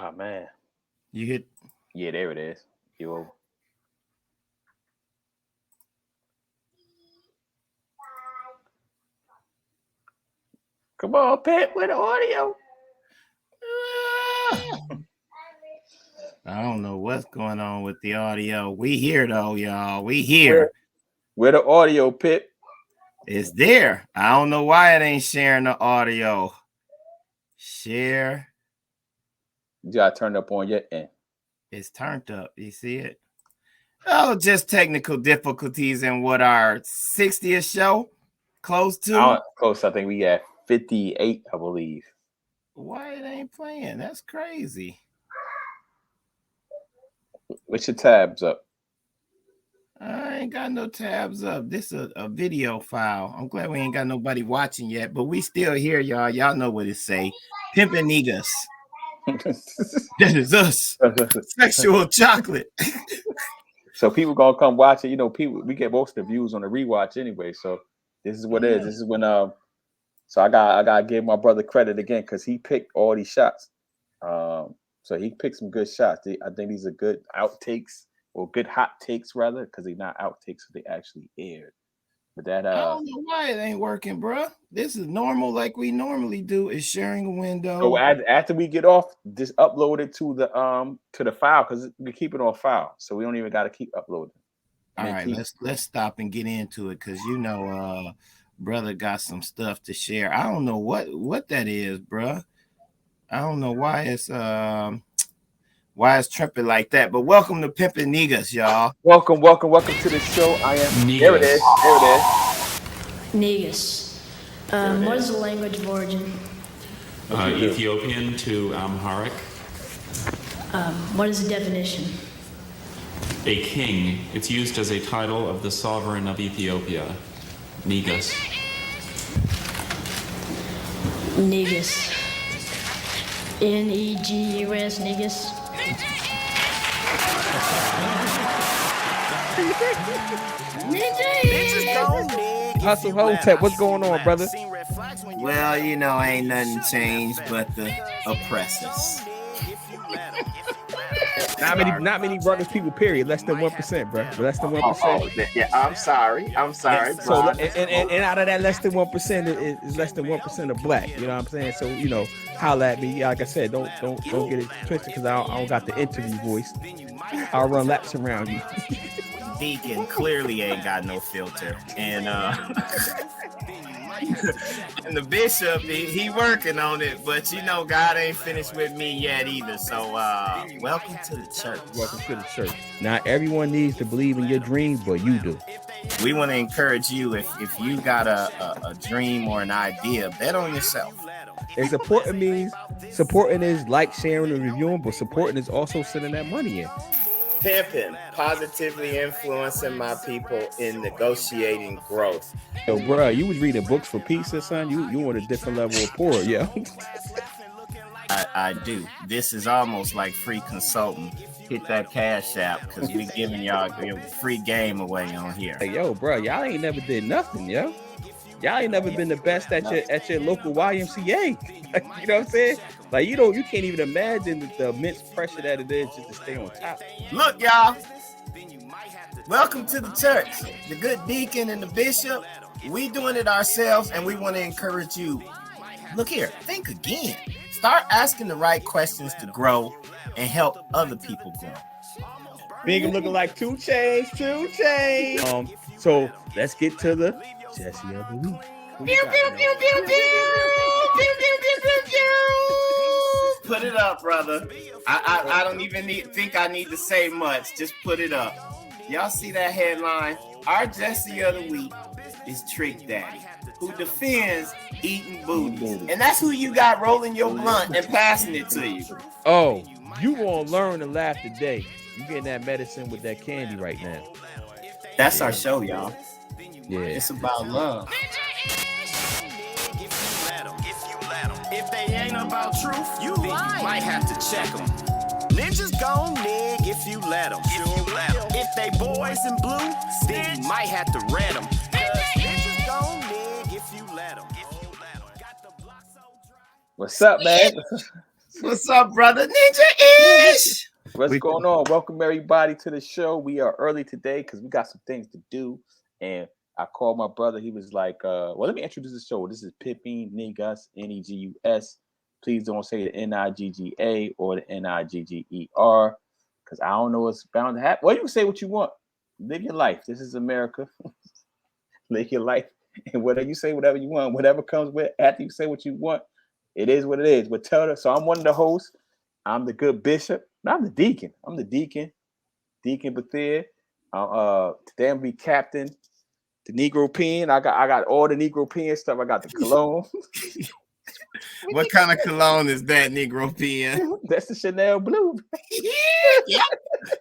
Oh man. You hit. Yeah, there it is. You over. Come on, Pep, with the audio. I don't know what's going on with the audio. We here though, y'all. We here. Where the audio, Pip? It's there. I don't know why it ain't sharing the audio. Share. You got turned up on your end. It's turned up. You see it? Oh, just technical difficulties in what our 60th show. Close to. Close. I think we got 58, I believe. Why it ain't playing? That's crazy. What's your tabs up? I ain't got no tabs up. This is a video file. I'm glad we ain't got nobody watching yet, but we still here, y'all. Y'all know what it say. P.I.M.P.I.N.G. Negus. That is us. Sexual chocolate. So people gonna come watch it. You know, people we get most of the views on the rewatch anyway. So this is what it is. This is when so I gotta give my brother credit again because he picked all these shots. So he picked some good shots. I think these are good outtakes or good hot takes rather, because they're not outtakes, they actually aired. But that I don't know why it ain't working, bro. This is normal, like we normally do. Is sharing a window. So after we get off, just upload it to the file because we keep it on file, so we don't even got to keep uploading. All right, let's stop and get into it because you know, brother got some stuff to share. I don't know what that is, bro. I don't know why it's tripping like that. But welcome to P.I.M.P.I.N.G, Negus, y'all. Welcome to the show. I am Negus. There it is. Negus. What is the language of origin? Ethiopian to Amharic. What is the definition? A king. It's used as a title of the sovereign of Ethiopia. Negus. Negus. Negus. Negus. Hustle Hotep, what's going on, brother? Well, you know, ain't nothing changed but the oppressors. Not many brothers people, period. Less than 1%, bro. Less than 1%. Yeah, I'm sorry. So and out of that less than 1% is less than 1% of black. You know what I'm saying? So, you know, holla at me. Like I said, don't get it twisted because I don't got the interview voice. I'll run laps around you. Deacon clearly ain't got no filter, and and the bishop he working on it, but you know God ain't finished with me yet either. So welcome to the church. Welcome to the church. Not everyone needs to believe in your dreams, but you do. We want to encourage you if you got a dream or an idea, bet on yourself. And supporting is like, sharing, and reviewing, but supporting is also sending that money in. Pimping, positively influencing my people in negotiating growth. Yo, bro, you was reading books for pizza, son. You on a different level of poor, yeah. I do. This is almost like free consulting. Hit that Cash App because we giving y'all free game away on here. Hey, yo, bro, y'all ain't never did nothing, yo. Y'all ain't never been the best at your local YMCA. Like, you know what I'm saying? Like, you can't even imagine the immense pressure that it is just to stay on top. Look, y'all. Welcome to the church. The good deacon and the bishop. We doing it ourselves, and we want to encourage you. Look here. Think again. Start asking the right questions to grow and help other people grow. BIngham looking like 2 chains. So let's get to the Jesse of the week. Put it up, brother. I don't even think I need to say much. Just put it up. Y'all see that headline? Our Jesse of the week is Trick Daddy, who defends eating booties. And that's who you got rolling your blunt and passing it to you. Oh, you gonna learn to laugh today. You getting that medicine with that candy right now. That's our show, y'all. Yeah. It's about love. If they ain't about truth, you might have to check them. Ninjas gon' nig if you let them. If they boys in blue, then you might have to red them. Ninjas gon' nig if you let them. What's up, man? What's up, brother? Ninja-ish. What's going on? Welcome everybody to the show. We are early today because we got some things to do. And I called my brother. He was like, well, let me introduce the show. This is P.I.M.P.I.N.G, Negus, Negus. Please don't say the Nigga or the Nigger, because I don't know what's bound to happen. Well, you can say what you want. Live your life. This is America. Live your life. And whatever you say, whatever you want, whatever comes with after you say what you want, it is what it is. But tell her, so I'm one of the hosts. I'm the good bishop. No, I'm the deacon. I'm the deacon. Deacon Bethea. Today I'm be captain. The Negropean. I got all the Negropean stuff. I got the cologne. What kind of cologne is that, Negropean? That's the Chanel Blue. Yeah,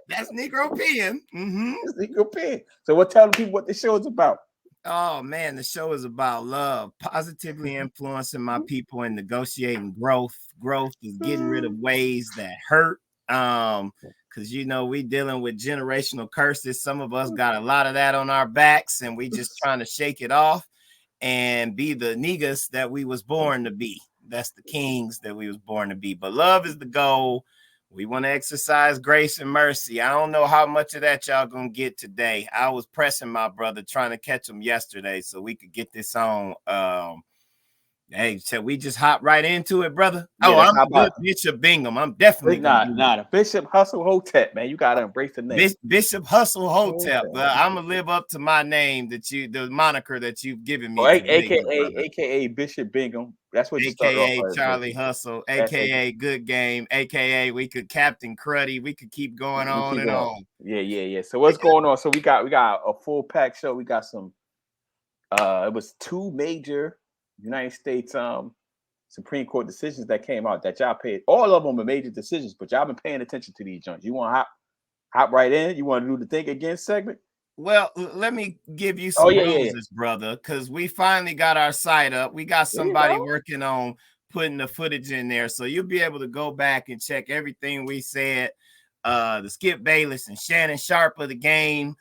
that's Negropean. It's Negropean. So we'll tell the people what the show is about. Oh man, the show is about love, positively influencing my people and negotiating growth. Growth is getting rid of ways that hurt. Because you know we dealing with generational curses. Some of us got a lot of that on our backs, and we just trying to shake it off and be the Negus that we was born to be. That's the kings that we was born to be. But love is the goal. We want to exercise grace and mercy. I don't know how much of that y'all gonna get today. I was pressing my brother, trying to catch him yesterday so we could get this on. Hey, shall we just hop right into it, brother? Yeah, I'm good Bishop BIngham. I'm definitely the Bishop Hustle Hotep, man. You gotta embrace the name. Bishop Hustle Hotep. I'm gonna live up to my name the moniker that you've given me. AKA Bishop BIngham. That's what you start off with. Charlie Hustle, AKA Good Game, AKA we could Captain Cruddy. We could keep going on and on. Yeah. So what's going on? So we got a full pack show. We got some. It was two major United States Supreme Court decisions that came out that y'all paid. All of them are major decisions, but y'all been paying attention to these joints. You want to hop right in? You want to do the think again segment? Well, let me give you some roses, brother, because we finally got our site up. We got somebody working on putting the footage in there, so you'll be able to go back and check everything we said. The Skip Bayless and Shannon Sharp of the game.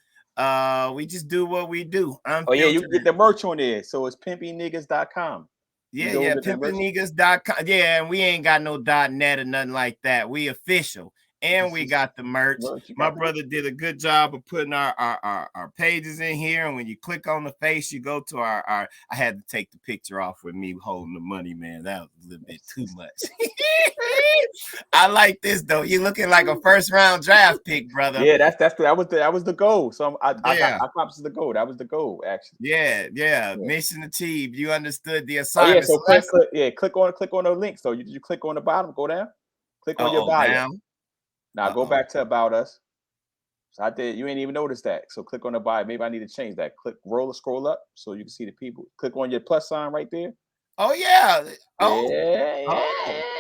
We just do what we do. You can get the merch on there. So it's pimpiniggas.com. Yeah, pimpiniggas.com. Yeah, and we ain't got no .net or nothing like that. We official. And we got the merch. My brother did a good job of putting our pages in here. And when you click on the face, you go to our I had to take the picture off with me holding the money, man. That was a little bit too much. I like this though. You looking like a first round draft pick, brother. Yeah, that was the goal. So I promised the goal. That was the goal, actually. Yeah. Mission achieved. You understood the assignment. So click on the link. So you click on the bottom, go down, click on your bio. Down. Now go back to About Us. So I did. You ain't even noticed that. So click on the bio. Maybe I need to change that. Scroll up so you can see the people. Click on your plus sign right there. Oh yeah.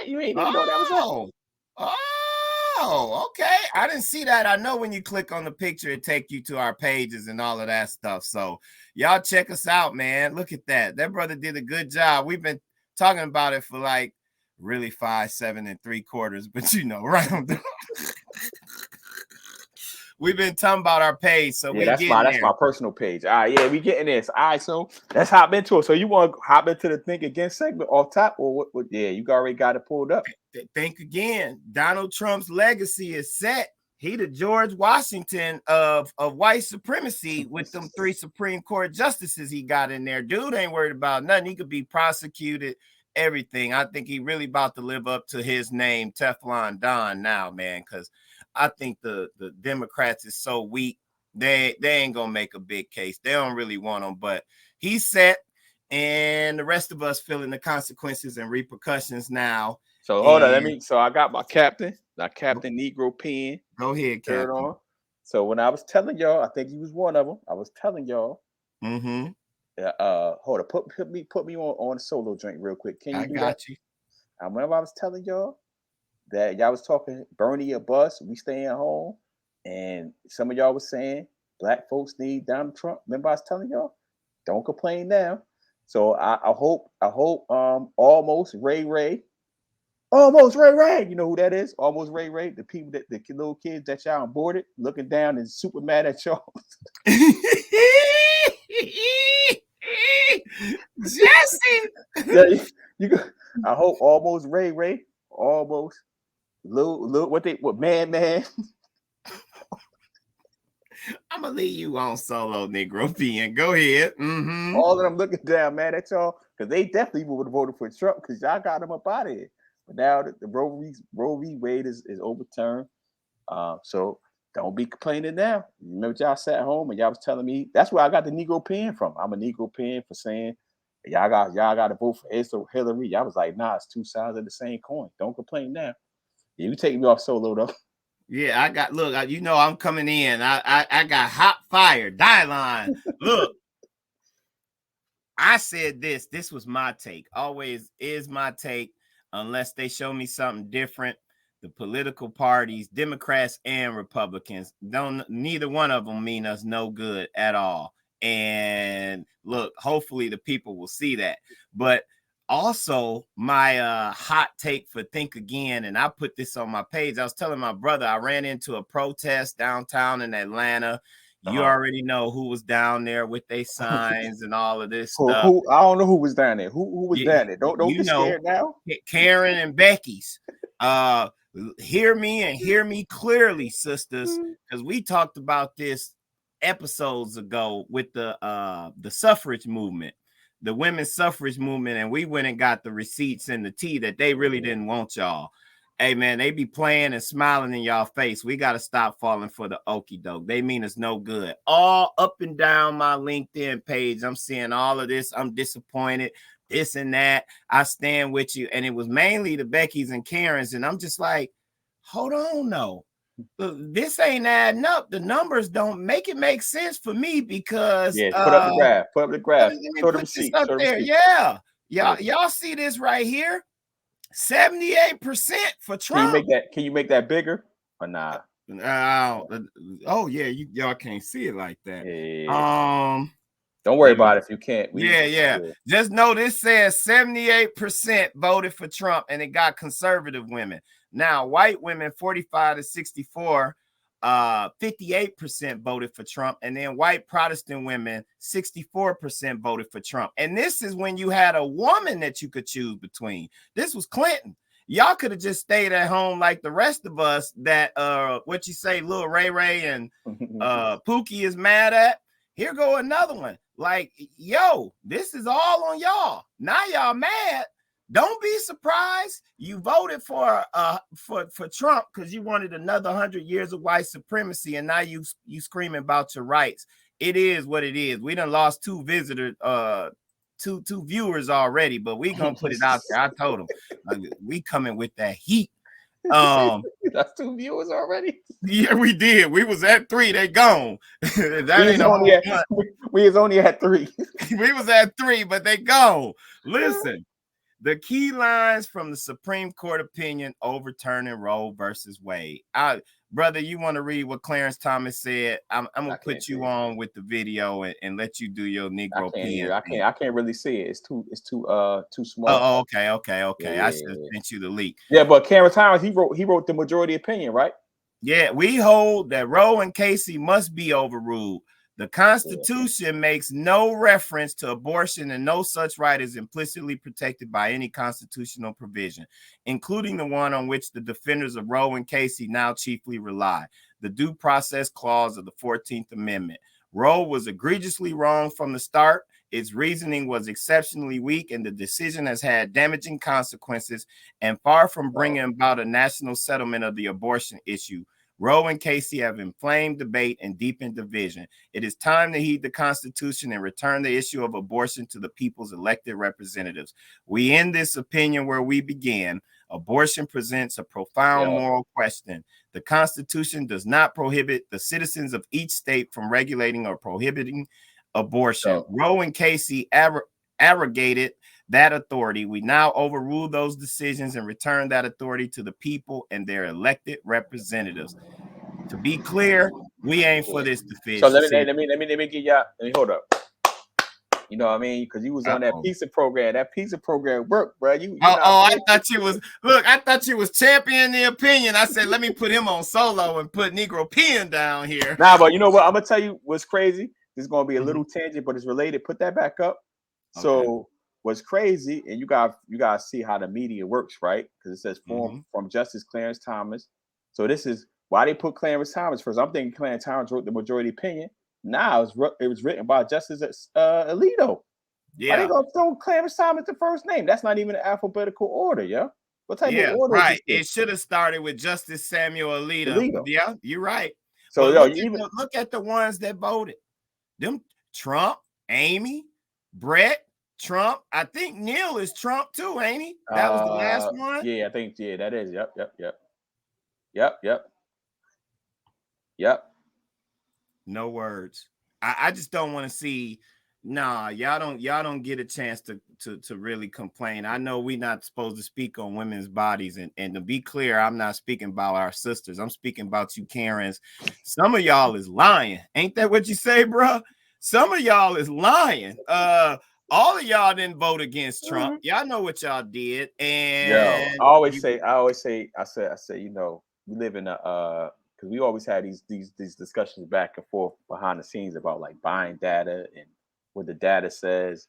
You ain't even know that was that. Oh, okay. I didn't see that. I know when you click on the picture, it take you to our pages and all of that stuff. So y'all check us out, man. Look at that. That brother did a good job. We've been talking about it for like really 5, 7 3/4, but you know, right on the we've been talking about our page, so that's my personal page. All right, we getting this. All right, so let's hop into it. So you want to hop into the think again segment off top, or what? Yeah, you already got it pulled up. Think again. Donald Trump's legacy is set. He the George Washington of white supremacy with them 3 Supreme Court justices he got in there. Dude ain't worried about nothing. He could be prosecuted. Everything. I think he really about to live up to his name, Teflon Don, now, man, because I think the Democrats is so weak. They ain't gonna make a big case. They don't really want him, but he's set, and the rest of us feeling the consequences and repercussions now. So hold on, so I got my captain Negropean. Go ahead, Captain. On. So when I was telling y'all, I think he was one of them. I was telling y'all. Hold on, put me on a solo drink real quick. Can you do that? You. I remember I was telling y'all that y'all was talking Bernie or bust, we staying home, and some of y'all was saying black folks need Donald Trump. Remember I was telling y'all, don't complain now. So I hope almost Ray Ray. You know who that is? Almost Ray Ray. The people the little kids that y'all onboarded, looking down and super mad at y'all. Jesse. I hope almost Ray almost. Little what man. I'm gonna leave you on solo, Negropean. Go ahead. All of them looking down, mad at y'all, because they definitely would have voted for Trump because y'all got him up out of here. But now the Roe v. Wade is overturned. So don't be complaining now. You remember y'all sat home and y'all was telling me that's where I got the Negropean from. I'm a Negropean for saying y'all got to vote for Hillary. I was like, nah, it's two sides of the same coin. Don't complain now. Yeah, you taking me off solo though. Yeah, you know I'm coming in. I got hot fire, die line. Look, I said this was my take. Always is my take, unless they show me something different. The political parties, Democrats and Republicans, neither one of them mean us no good at all. And look, hopefully the people will see that. But also my hot take for Think Again, and I put this on my page. I was telling my brother I ran into a protest downtown in Atlanta. You already know who was down there with their signs and all of this stuff. Who I don't know who was down there. Who was down there? Don't get scared now. Karen and Becky's. Hear me and hear me clearly, sisters, because we talked about this episodes ago with the suffrage movement, the women's suffrage movement, and we went and got the receipts and the tea that they really didn't want y'all. Hey man, they be playing and smiling in y'all face. We got to stop falling for the okie doke. They mean it's no good. All up and down my LinkedIn page, I'm seeing all of this. I'm disappointed. This and that. I stand with you. And it was mainly the Beckys and Karens. And I'm just like, hold on, no. This ain't adding up. The numbers don't make sense for me because put up the graph. Put up the graph. Let me put this up there. Yeah. Y'all see this right here? 78% for Trump. Can you make that bigger or not? Oh yeah, y'all can't see it like that. Yeah. Don't worry about it if you can't. Yeah. Just know this says 78% voted for Trump, and it got conservative women. Now, white women 45 to 64, 58% voted for Trump, and then white Protestant women 64% voted for Trump. And this is when you had a woman that you could choose between. This was Clinton. Y'all could have just stayed at home like the rest of us that what you say, Lil Ray Ray and Pookie is mad at. Here go another one. Like, yo, this is all on y'all. Now y'all mad. Don't be surprised. You voted for Trump because you wanted another 100 years of white supremacy, and now you screaming about your rights. It is what it is. We done lost two visitors, two viewers already, but we gonna put it out there. I told them we coming with that heat. That's two viewers already. Yeah, we did. We was at 3. They gone. We was only at 3. We was at 3, but they gone. Listen. The key lines from the Supreme Court opinion overturning Roe versus Wade. Brother, you want to read what Clarence Thomas said? I'm gonna put you on with the video and let you do your Negropean. I can't really see it. It's too small. Oh, okay. Yeah, I should have sent you the link. Yeah, but Clarence Thomas, he wrote the majority opinion, right? Yeah, we hold that Roe and Casey must be overruled. The Constitution makes no reference to abortion, and no such right is implicitly protected by any constitutional provision, including the one on which the defenders of Roe and Casey now chiefly rely, the Due Process Clause of the 14th Amendment. Roe was egregiously wrong from the start. Its reasoning was exceptionally weak, and the decision has had damaging consequences. And far from bringing about a national settlement of the abortion issue, Roe and Casey have inflamed debate and deepened division. It is time to heed the Constitution and return the issue of abortion to the people's elected representatives. We end this opinion where we began. Abortion presents a profound moral question. The Constitution does not prohibit the citizens of each state from regulating or prohibiting abortion. Roe and Casey abrogated that authority. We now overrule those decisions and return that authority to the people and their elected representatives. To be clear, we ain't for this deficiency. So let me get y'all. Let me hold up. You know what I mean? Because you was on that pizza program. That pizza program worked, bro. I thought you was. Look, I thought you was championing the opinion. I said, let me put him on solo and put Negropean down here. Nah, but you know what? I'm gonna tell you what's crazy. This is gonna be a little tangent, but it's related. Put that back up. So what's crazy, and you got to see how the media works, right? Because it says form from Justice Clarence Thomas. So this is why they put Clarence Thomas first. I'm thinking Clarence Thomas wrote the majority opinion. Now it was written by Justice Alito. Yeah. Why they gonna throw Clarence Thomas the first name? That's not even an alphabetical order, yeah. What type of order? Right. It should have started with Justice Samuel Alito. Yeah, you're right. So look at the ones that voted. Them Trump, Amy, Brett, Trump. I think Neil is Trump too, ain't he? That was the last one. Yeah, I think that is. Yep. No words. I just don't want to see. Nah, y'all don't get a chance to really complain. I know we're not supposed to speak on women's bodies, and to be clear, I'm not speaking about our sisters. I'm speaking about you, Karens. Some of y'all is lying. Ain't that what you say, bro? Some of y'all is lying. All of y'all didn't vote against Trump. Y'all know what y'all did. And I always say, you know, we live in a because we always had these discussions back and forth behind the scenes about like buying data and what the data says,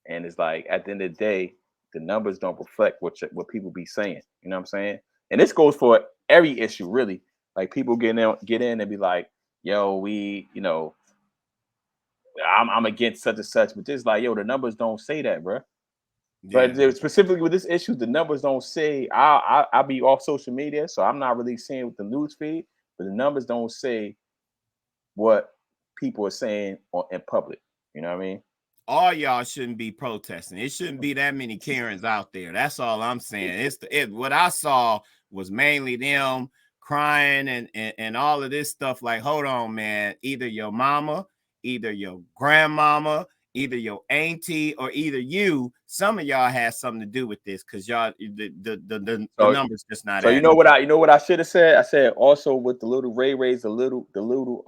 and it's like at the end of the day, the numbers don't reflect what people be saying. You know what I'm saying? And this goes for every issue, really. Like people get in and be like, "Yo, we, you know, I'm against such and such," but just like, yo, the numbers don't say that, bro. Yeah. But specifically with this issue, the numbers don't say. I'll be off social media, so I'm not really seeing with the news feed. But the numbers don't say what people are saying in public. You know what I mean? All y'all shouldn't be protesting. It shouldn't be that many Karens out there. That's all I'm saying. What I saw was mainly them crying and all of this stuff. Like, hold on, man. Either your mama, either your grandmama, either your auntie, or either you. Some of y'all had something to do with this because y'all the numbers just not. So you know what I should have said? I said also with the little Rays, the little Billies,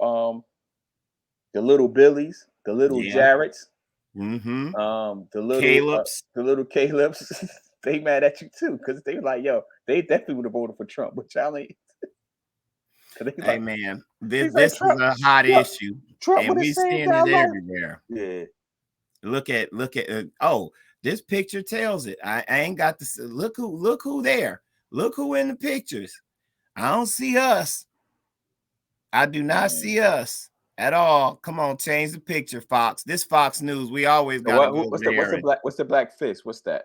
the little Jarretts. The little Caleb's, they mad at you too because they like, yo, they definitely would have voted for Trump, but y'all ain't. Hey man, this is a hot issue, Trump, and we seeing it everywhere. Yeah, look at oh, this picture tells it. I ain't got to look who there. Look who in the pictures. I don't see us. I do not see us at all. Come on, change the picture, Fox. This Fox News, we always got to go there. What's the black fist? What's that?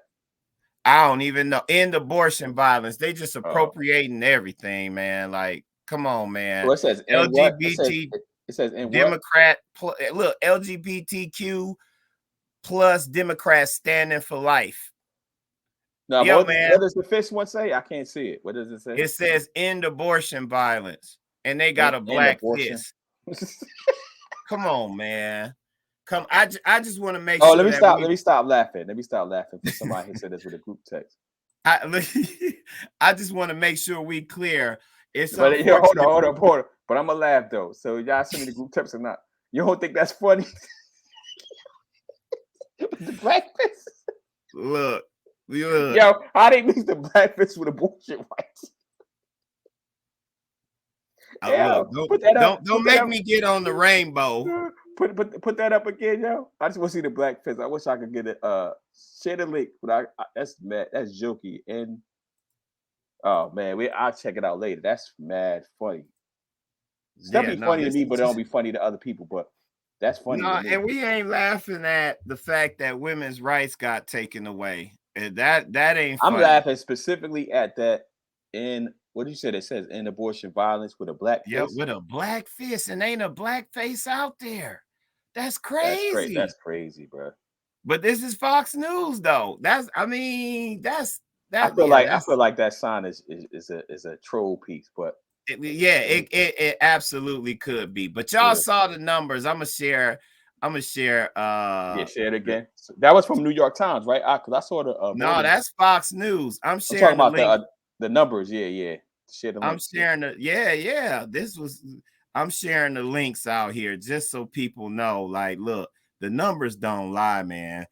I don't even know. End abortion violence. They just appropriating everything, man. Like, come on, man. So it says LGBT. It says Democrat. Look, LGBTQ plus Democrats standing for life. No, what does the fist one say? I can't see it. What does it say? It says end abortion violence. And they got a black fist. Come on, man. Come, I just want to make sure. Let me stop laughing. Let me stop laughing for somebody who said this with a group text. I just want to make sure we clear. It's hold on. But I'm gonna laugh though. So y'all send me the group text or not? You don't think that's funny? The black fist. Look. Yo, how they mix the black fist with abortion rights? Don't make me get on the rainbow. Put that up again, yo. I just want to see the black fist. I wish I could get it. Share the link, but that's mad. That's jokey. And oh man, I'll check it out later. That's mad funny. It's definitely funny to me, but it don't be funny to other people. But that's funny. No, and we ain't laughing at the fact that women's rights got taken away. That ain't funny. I'm laughing specifically at that in what you said. It says in abortion violence with a black face. Yeah, with a black fist, and ain't a black face out there. That's crazy. That's crazy, bro. But this is Fox News, though. I feel like that sign is a troll piece, but it absolutely could be. But y'all saw the numbers. I'm gonna share. Share it again. That was from New York Times, right? Because I saw the. No, that's Fox News. I'm sharing talking about the numbers. Yeah. Share the I'm sharing the I'm sharing the links out here just so people know. Like, look, the numbers don't lie, man.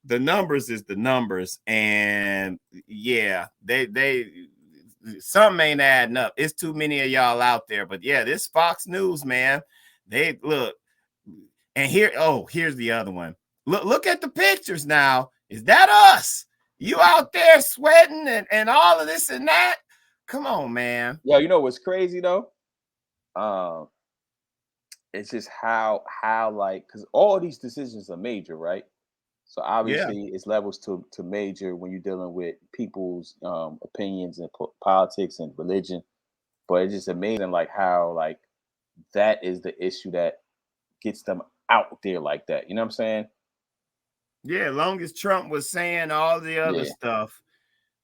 The numbers is the numbers, and yeah, they something ain't adding up. It's too many of y'all out there, but yeah, this Fox News, man. They look. And here's the other one. Look at the pictures now. Is that us? You out there sweating and all of this and that? Come on, man. Yo, you know what's crazy though? It's just how like, because all these decisions are major, right? So Yeah. obviously it's levels to major when you're dealing with people's opinions and politics and religion. But it's just amazing like how like that is the issue that gets them out there like that. You know what I'm saying? Yeah, long as Trump was saying all the other Yeah. stuff,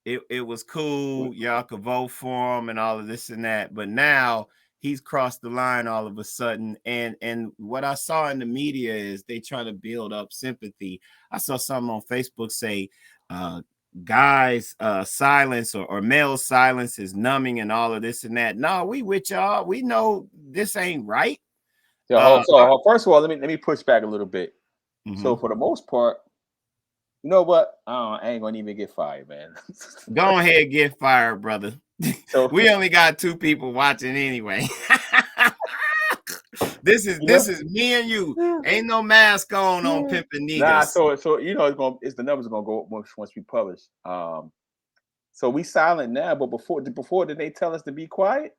it was cool. Y'all could vote for him and all of this and that. But now he's crossed the line all of a sudden. And what I saw in the media is they try to build up sympathy. I saw something on Facebook say guys silence or male silence is numbing and all of this and that. No, we with y'all. We know this ain't right. So first of all, let me push back a little bit. Mm-hmm. So for the most part, you know what? I ain't gonna even get fired, man. Go ahead, get fired, brother. So we only got 2 people watching anyway. This is me and you. Ain't no mask on Pimpin' Negus. Nah, so you know it's the numbers are gonna go up once we publish. So we silent now, but before did they tell us to be quiet?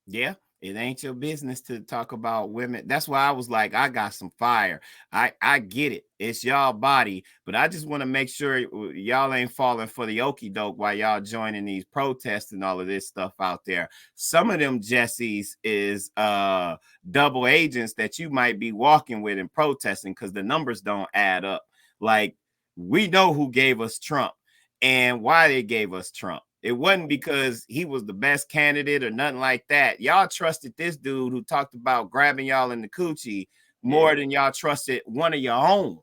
Yeah. It ain't your business to talk about women. That's why I was like, I got some fire. I get it. It's y'all body, but I just want to make sure y'all ain't falling for the okie doke while y'all joining these protests and all of this stuff out there. Some of them Jessies is double agents that you might be walking with and protesting because the numbers don't add up. Like, we know who gave us Trump and why they gave us Trump. It wasn't because he was the best candidate or nothing like that. Y'all trusted this dude who talked about grabbing y'all in the coochie more than y'all trusted one of your own.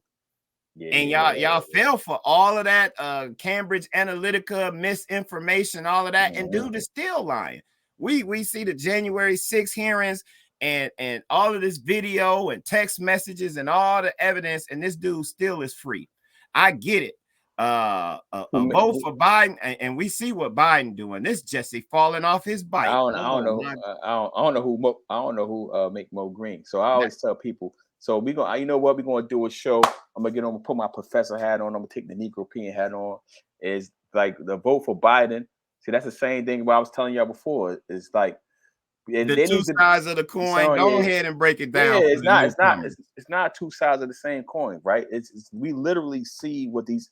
And y'all fell for all of that Cambridge Analytica misinformation, all of that. And dude is still lying. We see the January 6 hearings and all of this video and text messages and all the evidence, and this dude still is free. I get it. A vote for Biden, and we see what Biden doing. This Jesse falling off his bike. I don't know who make Mo green. So I always tell people. So we gonna, you know what, we're gonna do a show. I'm gonna put my professor hat on. I'm gonna take the Negropean hat on. Is like the vote for Biden. See, that's the same thing what I was telling y'all before. It's like the 2 sides of the coin. Go ahead and break it down. Yeah, it's not 2 sides of the same coin, right? It's we literally see what these.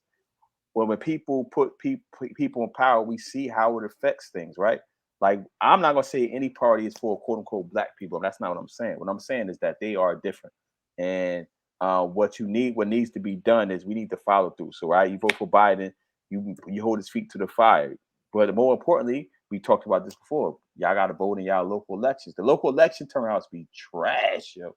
Well, when people put people in power, we see how it affects things, right? Like, I'm not gonna say any party is for quote unquote black people. That's not what I'm saying. What I'm saying is that they are different, and what needs to be done is we need to follow through. So, right, you vote for Biden, you hold his feet to the fire. But more importantly, we talked about this before. Y'all got to vote in y'all local elections. The local election turnouts be trash, yo.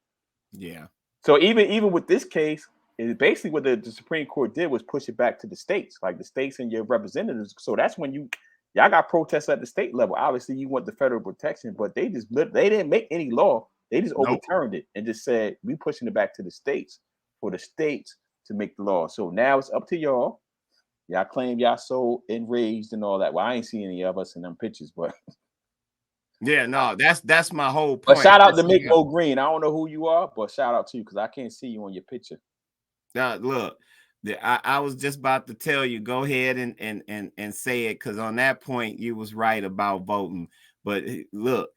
Yeah. So even with this case, it basically what the Supreme Court did was push it back to the states, like the states and your representatives. So that's when y'all got protests at the state level. Obviously, you want the federal protection, but they didn't make any law. They just overturned it and just said we pushing it back to the states for the states to make the law. So now it's up to y'all. Y'all claim y'all so enraged and all that. Well, I ain't seen any of us in them pictures, but yeah, no, that's my whole point. But shout out to Mick Mo Green. I don't know who you are, but shout out to you because I can't see you on your picture. Look, I was just about to tell you, go ahead and say it, because on that point you was right about voting. But look,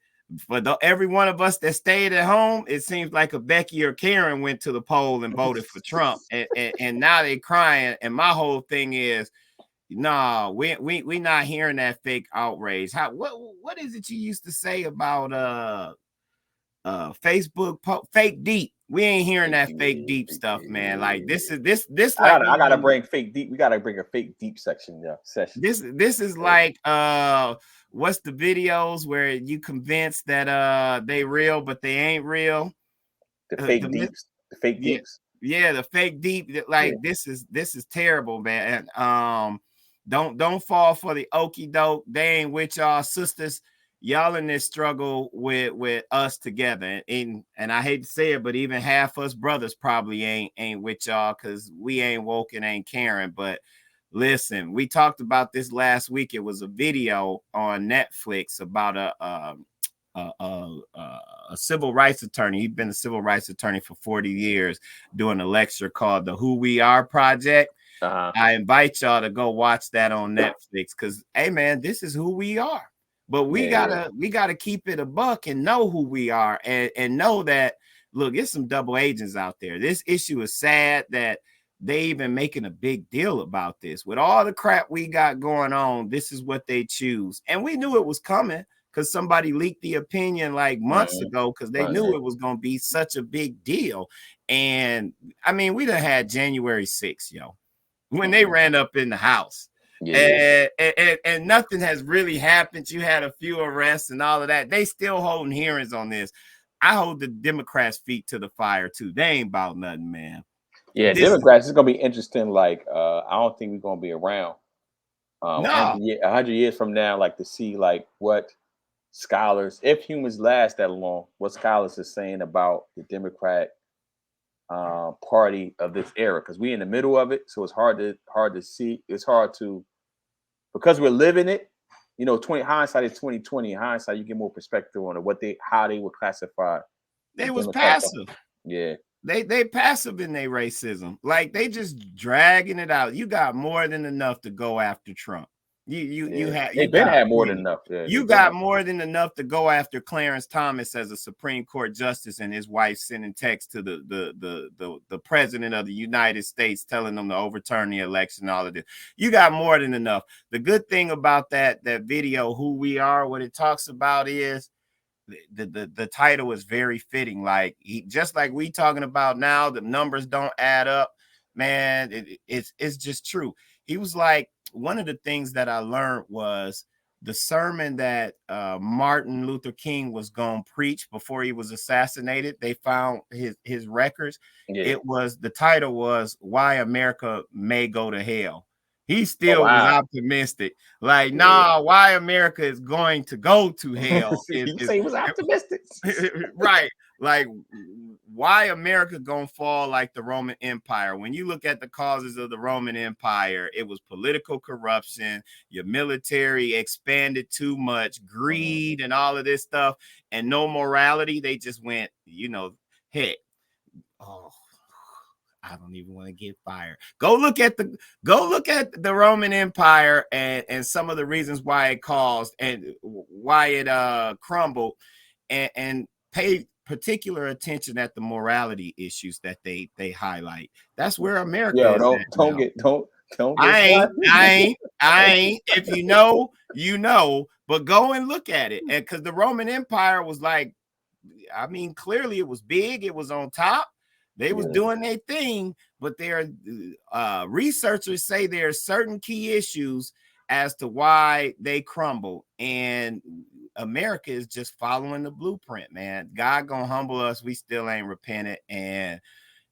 for every one of us that stayed at home, it seems like a Becky or Karen went to the poll and voted for Trump, and now they crying. And my whole thing is, no, we not hearing that fake outrage. What is it you used to say about Facebook fake deep? We ain't hearing that fake deep stuff, man. Like this like I gotta bring fake deep. We gotta bring a fake deep section. This is like what's the videos where you convinced that they real but they ain't real? The fake deeps. The fake deeps. Yeah, the fake deep. Like this is terrible, man. Don't fall for the okie doke. They ain't with y'all, sisters. Y'all in this struggle with us together, and I hate to say it, but even half us brothers probably ain't with y'all because we ain't woke and ain't caring. But listen, we talked about this last week. It was a video on Netflix about civil rights attorney. He's been a civil rights attorney for 40 years, doing a lecture called the Who We Are Project. I invite y'all to go watch that on Netflix, because hey man, this is who we are. But we gotta keep it a buck and know who we are, and know that, look, it's some double agents out there. This issue is sad that they even making a big deal about this. With all the crap we got going on, this is what they choose. And we knew it was coming, because somebody leaked the opinion like months ago, because they knew it was going to be such a big deal. And I mean, we done had January 6th, yo, when they ran up in the house. And nothing has really happened. You had a few arrests and all of that. They still holding hearings on this. I hold the Democrats' feet to the fire too. They ain't about nothing, man. Yeah, Democrats is gonna be interesting. Like, I don't think we're gonna be around 100 years from now, like to see like what scholars, if humans last that long, what scholars are saying about the Democrat party of this era, because we're in the middle of it, so it's hard to see. It's hard to, because we're living it. You know, hindsight is 2020. In hindsight, you get more perspective on it, how they were classified. They was passive. Yeah. They passive in their racism. Like, they just dragging it out. You got more than enough to go after Trump. You got more than enough. Yeah, you got more than enough to go after Clarence Thomas as a Supreme Court justice, and his wife sending text to the president of the United States telling them to overturn the election. All of this, you got more than enough. The good thing about that video, Who We Are, what it talks about is the title is very fitting. Like, just like we talking about now, the numbers don't add up, man. It's just true. He was like, one of the things that I learned was the sermon that Martin Luther King was going to preach before he was assassinated. They found his records. The title was Why America May Go to Hell. He still was optimistic. Like, why America is going to go to hell. You say he was optimistic. Right. Like, why America gonna fall like the Roman Empire? When you look at the causes of the Roman Empire, it was political corruption, your military expanded too much, greed and all of this stuff, and no morality. They just went, heck, I don't even want to get fired. Go look at the Roman Empire and some of the reasons why it caused and why it crumbled, and pay particular attention at the morality issues that they highlight. That's where America is. Don't get I ain't. If you know, but go and look at it. And because the Roman Empire was like, I mean, clearly it was big, it was on top. They was doing their thing, but their researchers say there are certain key issues as to why they crumble, and America is just following the blueprint, man. God gonna humble us. We still ain't repented, and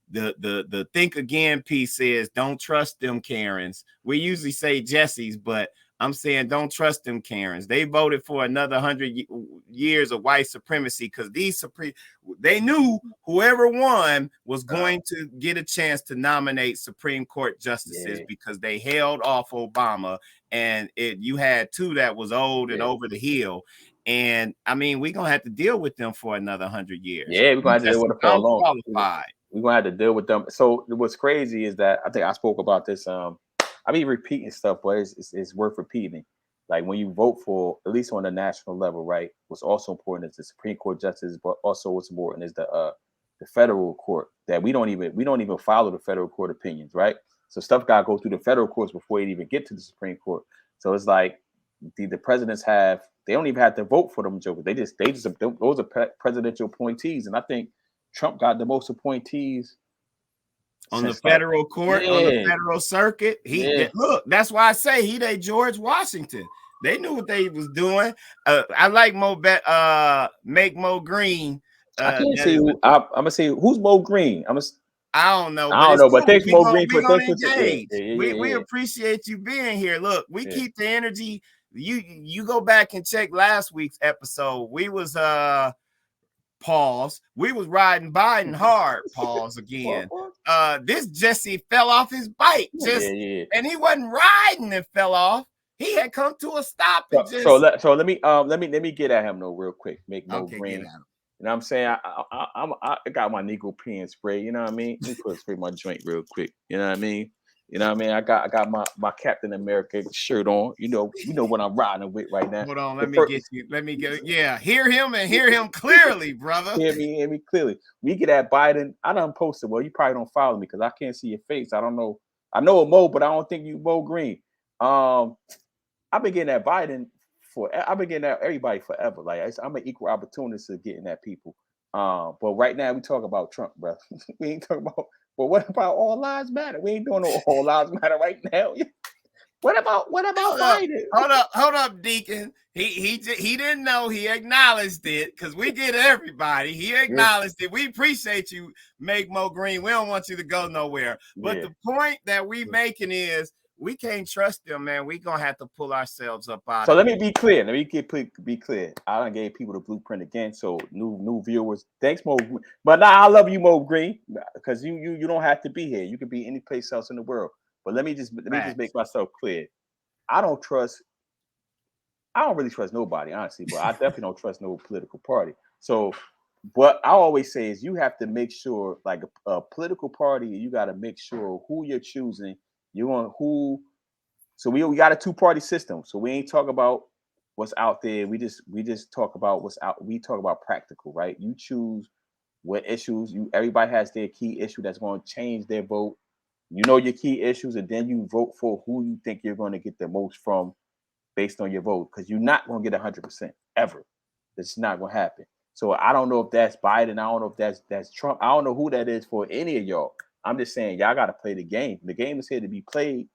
the think again piece says don't trust them Karens. We usually say Jesse's, but I'm saying don't trust them Karens. They voted for another 100 years of white supremacy because they knew whoever won was going to get a chance to nominate Supreme Court justices because they held off Obama, and you had two that was old and over the hill. And I mean, we're gonna have to deal with them for another 100 years. Yeah, we're gonna have to deal with them for a long time. We're gonna have to deal with them. So what's crazy is that I think I spoke about this. I be repeating stuff, but it's worth repeating. Like, when you vote for, at least on the national level, right? What's also important is the Supreme Court justice, but also what's important is the federal court. That we don't even follow the federal court opinions, right? So stuff got to go through the federal courts before it even get to the Supreme Court. So it's like the presidents they don't even have to vote for them jokers. They just those are presidential appointees, and I think Trump got the most appointees on the federal court, on the federal circuit. Look, that's why I say they George Washington. They knew what they was doing. I like make Mo Green. I can't see who. I'm gonna say who's Mo Green. I don't know. But thanks Mo Green for engage. We appreciate you being here. Look, we keep the energy. You go back and check last week's episode. We was pause. We was riding Biden hard. Pause again. This Jesse fell off his bike and he wasn't riding and fell off. He had come to a stop So, and just let me get at him though real quick. Make Mo okay, green. get at him. You know what I'm saying? I got my Negropean spray. You know what I mean? Let me put spray my joint real quick. You know what I mean? You know what I mean? I got my Captain America shirt on. You know what I'm riding with right now. Hold on, The let me fir- get you. Let me get yeah. Hear him and hear him clearly, brother. hear me clearly. We get at Biden. I done posted. Well, you probably don't follow me because I can't see your face. I don't know. I know a Mo, but I don't think you Mo Green. I've been getting at Biden I've been getting at everybody forever. Like I'm an equal opportunist to getting at people. But right now we talk about Trump, bro. We ain't talking about. But what about all lives matter? We ain't doing no all lives matter right now. What about Biden? Hold up, Deacon. He didn't know. He acknowledged it because we get everybody. He acknowledged it. We appreciate you, Make Mo Green. We don't want you to go nowhere. But the point that we making is we can't trust them, man. We gonna have to pull ourselves up out. So of let me be clear. Let me be clear. I done gave people the blueprint again. So new viewers. Thanks, Mo. But now I love you, Mo Green, because you don't have to be here. You could be any place else in the world. But let me just make myself clear. I don't really trust nobody, honestly, but I definitely don't trust no political party. So what I always say is you have to make sure, like a political party, you got to make sure who you're choosing. You want who. So we got a 2-party system. So we ain't talk about what's out there. We just talk about what's out. We talk about practical, right? You choose what issues everybody has their key issue that's going to change their vote. You know your key issues, and then you vote for who you think you're going to get the most from based on your vote, because you're not going to get 100% ever. It's not going to happen. So I don't know if that's Biden. I don't know if that's Trump. I don't know who that is for any of y'all. I'm just saying y'all got to play the game. The game is here to be played.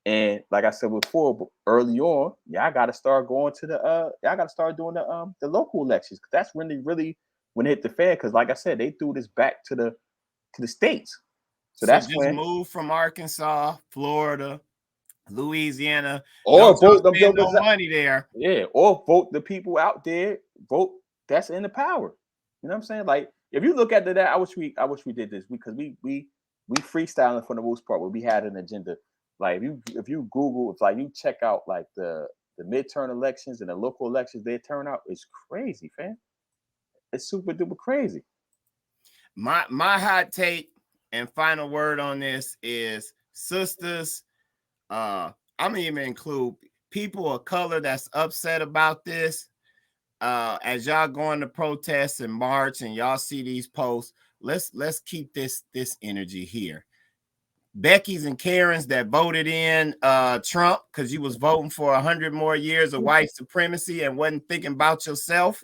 And like I said before, early on, y'all got to start going to y'all got to start doing the local elections, because that's when they really when it hit the fan. Because like I said, they threw this back to the states. So that's just when move from Arkansas, Florida, Louisiana. or Don't vote them spend no money there. Yeah, or vote the people out there. Vote that's in the power. You know what I'm saying? Like if you look at that, I wish we did this because we freestyling for the most part, but we had an agenda. Like if you Google, if like you check out like the midterm elections and the local elections, their turnout is crazy, fam. It's super duper crazy. My hot take and final word on this is, sisters, I'm gonna even include people of color that's upset about this. As y'all going to protests and march and y'all see these posts, let's keep this energy here. Becky's and Karen's that voted in Trump because you was voting for 100 more years of white supremacy and wasn't thinking about yourself.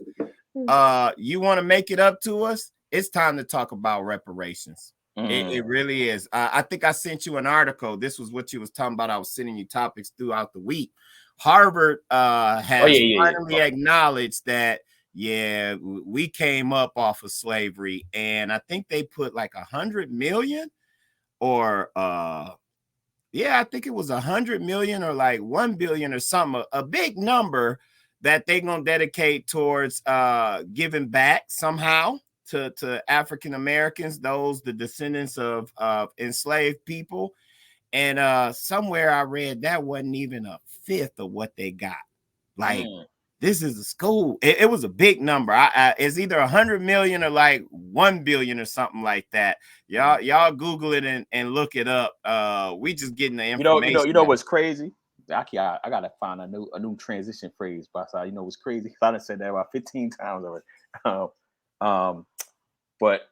You want to make it up to us? It's time to talk about reparations. It really is. I think I sent you an article. This was what you was talking about. I was sending you topics throughout the week. Harvard has finally acknowledged that, yeah, we came up off of slavery. And I think they put like 100 million or I think it was 100 million or like 1 billion or something, a big number that they're gonna dedicate towards giving back somehow to African Americans, the descendants of enslaved people. And somewhere I read that wasn't even a fifth of what they got. Like this is a school. It was a big number. It's either 100 million or like 1 billion or something like that. Y'all Google it and look it up. We just getting the information. You know what's crazy? I gotta find a new transition phrase, but you know what's crazy? I done said that about 15 times already. But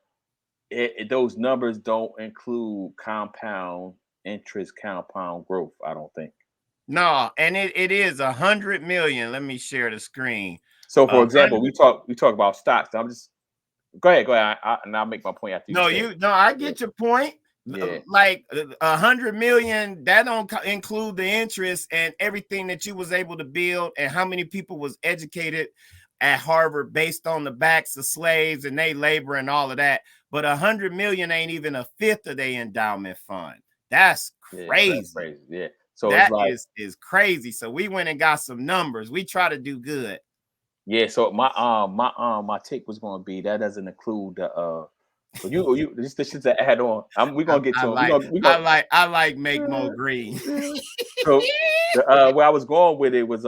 those numbers don't include compound interest, compound growth. I don't think. No, and it is 100 million. Let me share the screen. So, for example, we talk about stocks. I'm just go ahead, and I'll make my point after you. I get your point. Yeah. Like 100 million, that don't include the interest and everything that you was able to build and how many people was educated at Harvard based on the backs of slaves and they labor and all of that. But 100 million ain't even a fifth of their endowment fund. That's crazy. That's crazy. Yeah. So that is crazy. So we went and got some numbers. We try to do good. Yeah. So my take was going to be that doesn't include the So you this shit's an add on. We gonna get to him. I like make more green. So where I was going with it was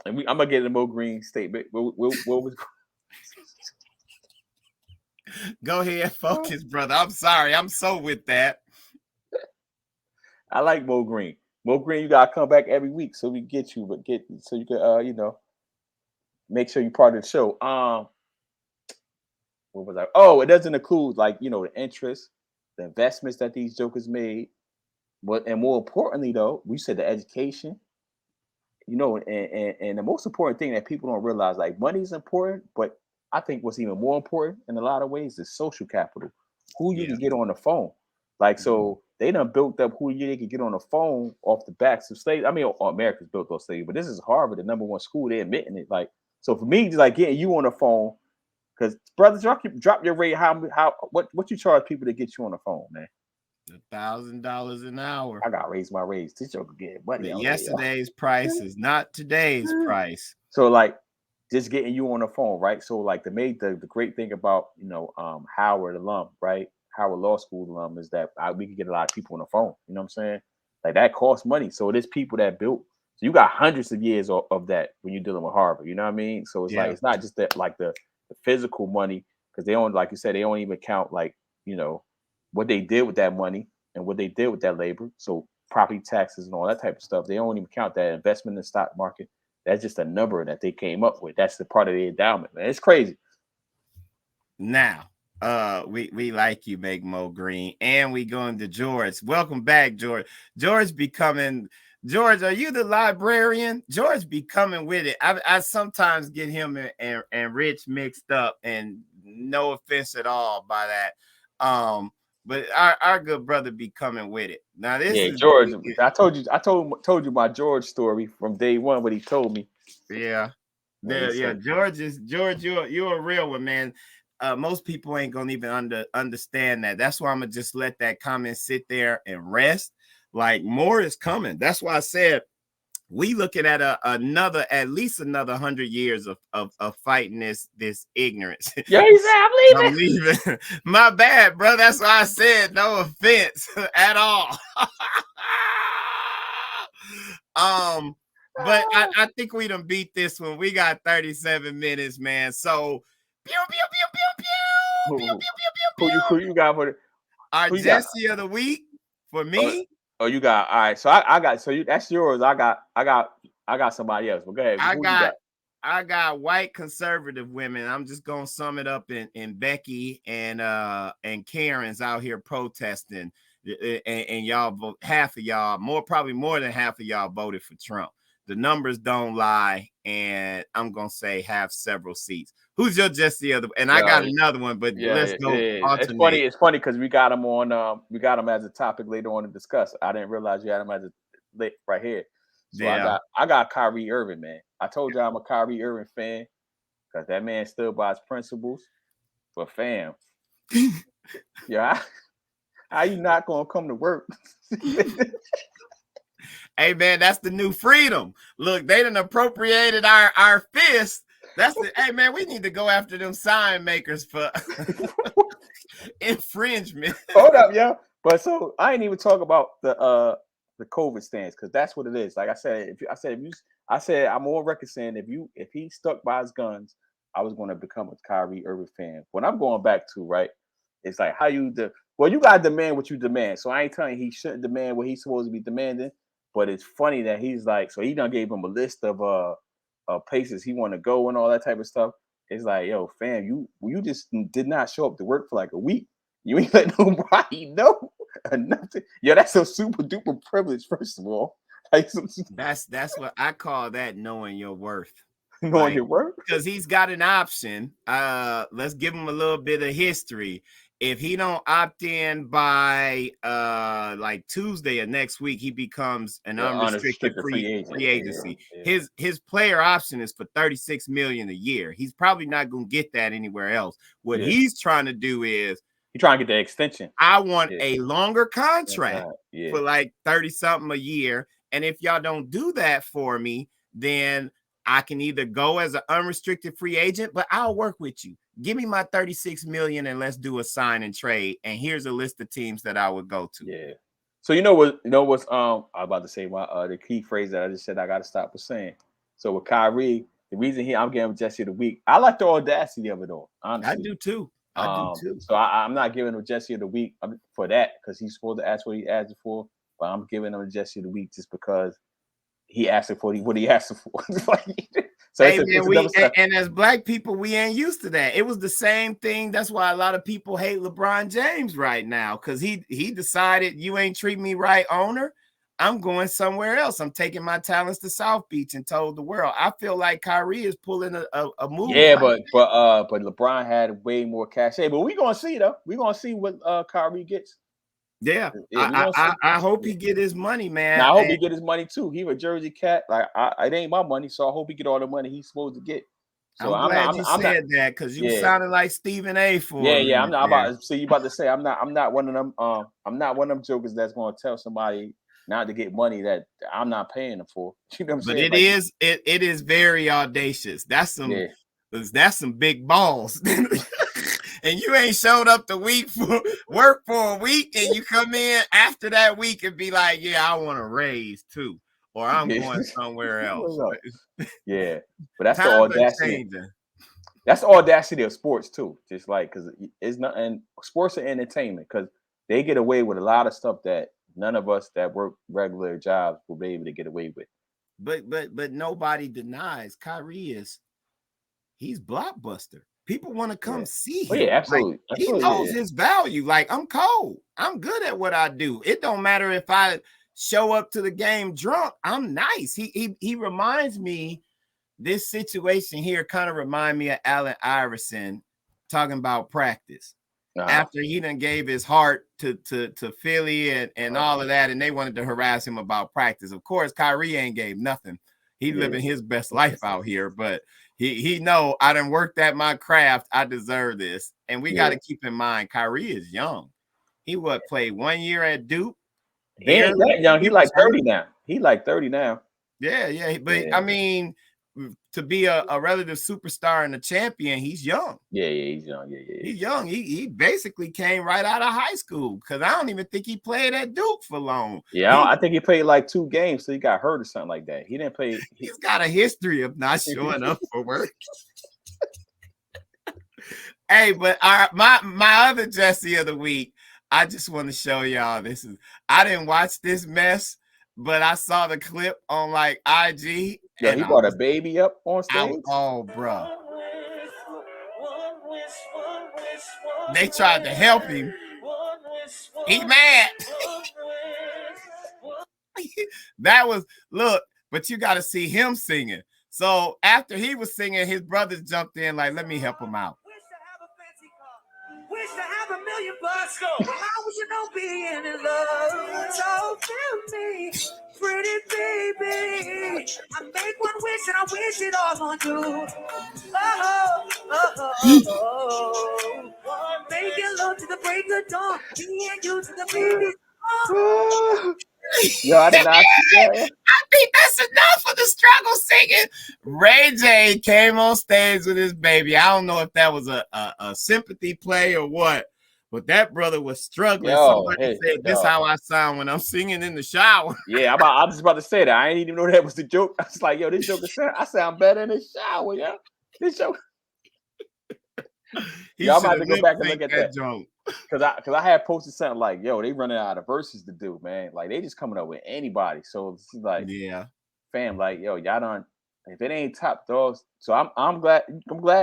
and I'm gonna get a Mo Green statement. What was Go ahead, focus, brother. I'm sorry. I'm so with that. I like Mo Green. Mo Green, you gotta come back every week so we get you, but so you can make sure you're part of the show. What was I? Oh, it doesn't include like the interest, the investments that these jokers made, but and more importantly though, we said the education. And the most important thing that people don't realize, like money is important, but I think what's even more important in a lot of ways is social capital. Who you can get on the phone. Like, so they done built up who they can get on the phone off the backs of slaves. I mean, America's built on slaves, but this is Harvard, the #1 school. They're admitting it. Like, so for me, just like getting you on the phone, because brothers, drop your rate. What you charge people to get you on the phone, man? $1,000 an hour. I gotta raise my raise. This joker getting money. Yesterday's price is not today's price. So like just getting you on the phone, right? So like the great thing about Howard alum, right? Howard Law School alum is that we can get a lot of people on the phone. You know what I'm saying? Like that costs money. So it is people that built. So you got hundreds of years of that when you're dealing with Harvard. You know what I mean? So it's like it's not just that like the physical money, because they don't, like you said, they don't even count like what they did with that money and what they did with that labor. So property taxes and all that type of stuff. They don't even count that investment in the stock market. That's just a number that they came up with. That's the part of the endowment, man. It's crazy. Now, we like you, Make Mo Green, and we going to George. Welcome back, George. George, are you the librarian? George be coming with it. I sometimes get him and Rich mixed up, and no offense at all by that. But our good brother be coming with it. Now this is George. I told you my George story from day one. What he told me. George, you're a real one, man. Most people ain't gonna even understand that. That's why I'm gonna just let that comment sit there and rest. Like more is coming. That's why I said we looking at at least another 100 years of fighting this ignorance. Yeah, he said, I'm leaving. My bad, bro. That's why I said no offense at all. But I think we done beat this one. We got 37 minutes, man. So pew pew pew pew pew pew pew pew pew. Who you got for the our Jesse of the week for me? Oh, you got all right. So I got that's yours. I got somebody else. But go ahead. I got white conservative women. I'm just gonna sum it up in Becky and Karen's out here protesting, and y'all half of y'all probably more than half of y'all voted for Trump. The numbers don't lie, and I'm gonna say have several seats. Who's your Jesse other? And I got another one, but let's go. Alternate. It's funny because we got him on. We got him as a topic later on to discuss. I didn't realize you had him as a right here. So I got Kyrie Irving, man. I told you I'm a Kyrie Irving fan because that man stood by his principles. But fam, how you not gonna come to work? Hey man, that's the new freedom. Look, they done appropriated our fist. That's the hey man, we need to go after them sign makers for infringement. Hold up, yo. But so I ain't even talk about the COVID stance, because that's what it is. Like I said, I said I'm on record saying if he stuck by his guns, I was going to become a Kyrie Irving fan. What I'm going back to, right, it's like how you you gotta demand what you demand. So I ain't telling you he shouldn't demand what he's supposed to be demanding. But it's funny that he's like, so he done gave him a list of places he want to go and all that type of stuff. It's like, yo, fam, you just did not show up to work for like a week. You ain't let nobody know or nothing. Yo, that's a super duper privilege, first of all. Like, that's what I call that knowing your worth. Knowing your worth? Because he's got an option. Let's give him a little bit of history. If he don't opt in by like Tuesday of next week, he becomes an unrestricted free agency. Yeah. His player option is for $36 million a year. He's probably not going to get that anywhere else. What he's trying to do is he's trying to get the extension. I want a longer contract for like 30 something a year. And if y'all don't do that for me, then I can either go as an unrestricted free agent, but I'll work with you. Give me my 36 million and let's do a sign and trade. And here's a list of teams that I would go to. Yeah. So you know what's I was about to say the key phrase that I just said I gotta stop with saying. So with Kyrie, the reason I'm giving him Jesse of the week, I like the audacity of it all, honestly. I do too. So I'm not giving him Jesse of the week for that because he's supposed to ask what he asked for, but I'm giving him Jesse of the week just because he asked for what he asked for. So hey, man, and as black people, we ain't used to that. It was the same thing. That's why a lot of people hate LeBron James right now, because he decided, you ain't treat me right, owner. I'm going somewhere else. I'm taking my talents to South Beach and told the world. I feel like Kyrie is pulling a move. Yeah, but LeBron had way more cachet. But we're gonna see though. We're gonna see what Kyrie gets. Yeah, I hope he get his money, man. Now, I hope he get his money too. He a Jersey cat. Like it ain't my money, so I hope he get all the money he's supposed to get. So I'm glad you said that because you sounded like Stephen A. for I'm not about to. So you about to say I'm not one of them. I'm not one of them jokers that's going to tell somebody not to get money that I'm not paying them for. You know what I'm saying? But it is very audacious. That's some big balls. And you ain't showed up the week for work for a week, and you come in after that week and be like, yeah, I want a raise too, or I'm going somewhere else. Yeah, but that's the audacity. That's the audacity of sports too. Just like, because it's not, and sports are entertainment because they get away with a lot of stuff that none of us that work regular jobs will be able to get away with. But nobody denies he's blockbuster. People want to come see him. Oh, yeah, absolutely. Like, he knows his value. Like, I'm cold. I'm good at what I do. It don't matter if I show up to the game drunk. I'm nice. He reminds me, this situation here kind of remind me of Allen Iverson talking about practice. After he done gave his heart to Philly and all of that, and they wanted to harass him about practice. Of course, Kyrie ain't gave nothing. He living his best life out here, but he know I done worked at my craft. I deserve this. And we got to keep in mind, Kyrie is young. He played 1 year at Duke. He ain't that young. He like 30 now. He like 30 now. Yeah. But I mean, to be a relative superstar and a champion, he's young. Yeah, he's young. Yeah. He's young. He basically came right out of high school because I don't even think he played at Duke for long. Yeah, I think he played like 2 games, so he got hurt or something like that. He didn't play. He's got a history of not showing up for work. Hey, but my other Jesse of the week, I just want to show y'all I didn't watch this mess, but I saw the clip on like IG. Yeah, he brought a baby up on stage. Oh, bro. They tried to help him. He mad. But you got to see him singing. So after he was singing, his brothers jumped in like, let me help him out. Wish to have $1 million bucks, but how would you know being in love? So feel me, pretty baby. I make one wish and I wish it all on you. Making love to the break of dawn, me and you to the baby. Yo, I did not. I think that's enough for the struggle singing. Ray J came on stage with his baby. I don't know if that was a sympathy play or what, but that brother was struggling. Somebody said, this is how I sound when I'm singing in the shower. Yeah, I was just about to say that. I didn't even know that was the joke. I was like, yo, this joke I sound better in the shower, yo. This joke. Y'all about to go back and look at that joke. Because I had posted something like, yo, they running out of verses to do, man. Like, they just coming up with anybody. So it's like, fam, like, yo, y'all done, if it ain't top dogs. So I'm glad,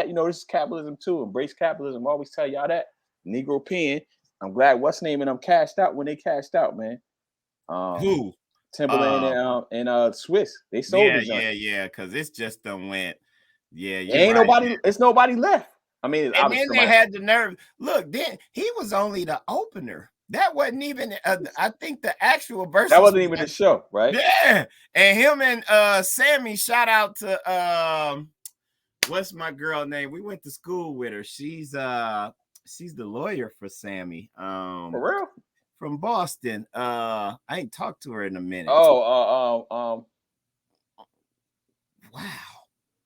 you know, this is capitalism too. Embrace capitalism. I always tell y'all that. Negropean. I'm glad what's name and them cashed out when they cashed out, man. Who? Timberland and Swiss. They sold it. Yeah, because it's just done went. Yeah, it's nobody left. I mean, and then they had the nerve. Look, then he was only the opener. That wasn't even. I think the actual verse. That wasn't even the show, right? Yeah, and him and Sammy. Shout out to what's my girl name? We went to school with her. She's the lawyer for Sammy. For real? From Boston. I ain't talked to her in a minute. Wow.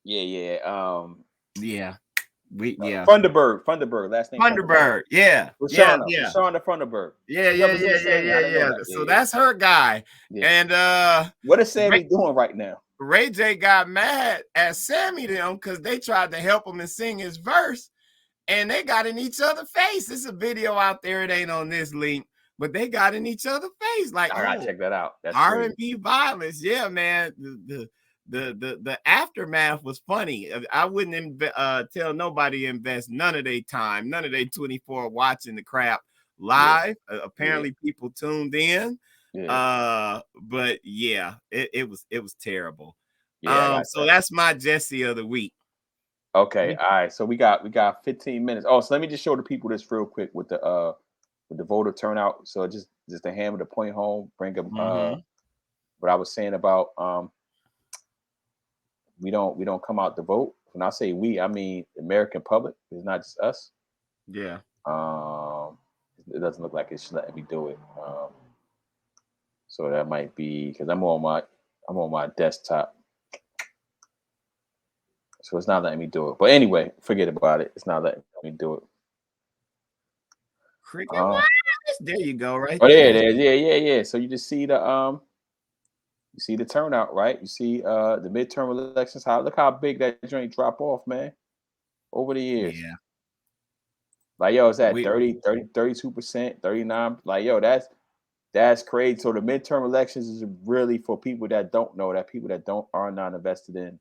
Yeah. Yeah. Thunderbird, last name Thunderbird. Yeah. Rashana Yeah. Thunderbird. Yeah. Represent Sammy. I didn't know that. So that's her guy. Yeah. And what is Sammy doing right now? Ray J got mad at Sammy them because they tried to help him and sing his verse, and they got in each other's face. There's a video out there. It ain't on this link, but they got in each other's face. Like, I gotta check that out. That's R&B violence. Yeah, man. The aftermath was funny. I wouldn't tell nobody to invest none of their time, none of their 24 watching the crap live. Apparently, people tuned in. But yeah, it was terrible. So that's my Jesse of the week. Okay, all right. So we got 15 minutes. Oh, so let me just show the people this real quick with the voter turnout. So just to hammer the point home, bring up what I was saying about we don't come out to vote. When I say we, I mean the American public. It's not just us. Yeah. It doesn't look like it's letting me do it. So that might be because I'm on my desktop. So it's not letting me do it. But anyway, forget about it. It's not letting me do it. There you go, right? Oh, there it is. Yeah. So you just see the turnout, right? You see the midterm elections. Look how big that joint drop off, man, over the years. Yeah. Like, yo, it's at 32%, 39. Like, yo, that's crazy. So the midterm elections is really for people that don't know, that people that are not invested in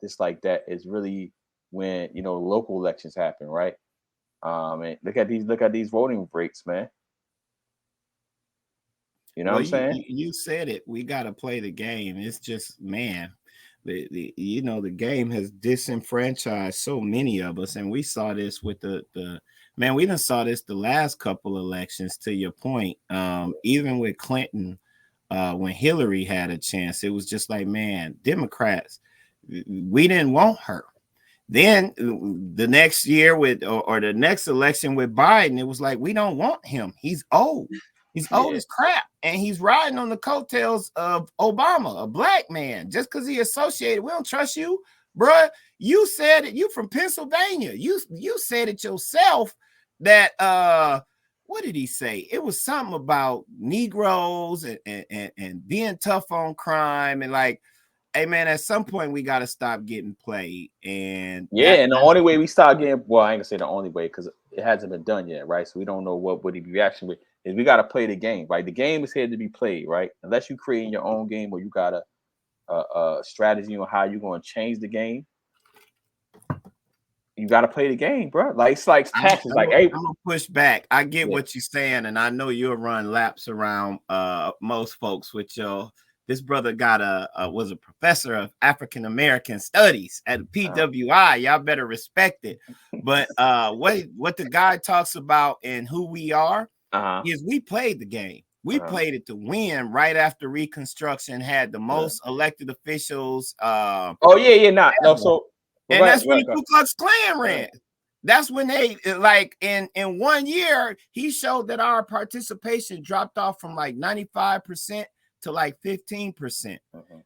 this like that. Is really when local elections happen, right? And look at these voting rates, man. You know what I'm saying? You said it. We got to play the game. It's just, man, the game has disenfranchised so many of us, and we saw this with we done saw this the last couple elections. To your point, even with Clinton, when Hillary had a chance, it was just like, man, Democrats, we didn't want her. Then the next year or the next election with Biden, it was like, we don't want him. He's old. He's old as crap, and he's riding on the coattails of Obama, a black man. Just because he associated, we don't trust you, bruh. You said it. You from Pennsylvania. You said it yourself that what did he say? It was something about Negroes and being tough on crime, and like, hey man, at some point we got to stop getting played. And and the only way we start getting, well, I ain't gonna say the only way because it hasn't been done yet, right? So we don't know what would he be reaction with. Is we got to play the game, right? The game is here to be played, right? Unless you create your own game or you got a strategy on how you're going to change the game, you got to play the game, bro. Like, it's like taxes. I'm gonna push back. I get what you're saying, and I know you'll run laps around most folks with this brother got was a professor of African American studies at PWI. Y'all better respect it. But what the guy talks about and who we are is we played the game. We played it to win right after Reconstruction had the most elected officials. So that's when the Ku Klux Klan ran. That's when they, like, in 1 year, he showed that our participation dropped off from like 95% to like 15%.